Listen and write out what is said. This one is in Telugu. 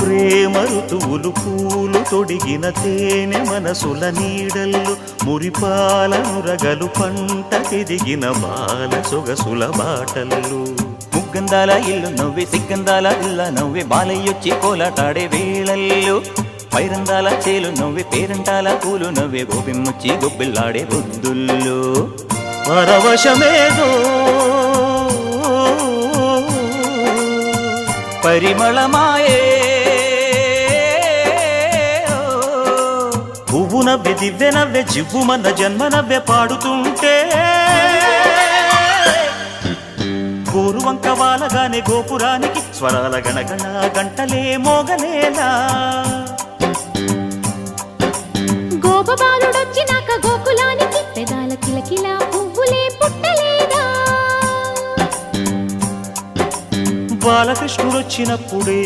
ప్రేమ ఋతువులు పూలు తొడిగిన తేనె మనసుల నీడల్లు మురిపాలనురగలు పంట ఎదిగిన బాల సొగసుల బాటల్లు ముగ్గందాల ఇల్లు నవ్వే సిగ్గందాల ఇల్ల నవ్వే బాలయ్యొచ్చి కోలాటాడే వేళల్లో పైరందాల చేలు నవ్వే పేరంటాల పూలు నవ్వే గోపిమ్ముచ్చి గొబ్బిల్లాడే బుద్ధుల్లో పరవశమేదో పరిమళమాయే పువ్వు నవ్వె దివ్వె నవ్వె జివ్వుమన్న జన్మ నవ్వె పాడుతుంటే గోరువంక వాలగానే గోపురానికి స్వరాల గణగణ గంటలే మోగనేలా గోపబాలుడొచ్చినాక గోకులానికి పెదాల కిలకిలా పువ్వులే పుట్టలేదా బాలకృష్ణుడొచ్చినప్పుడే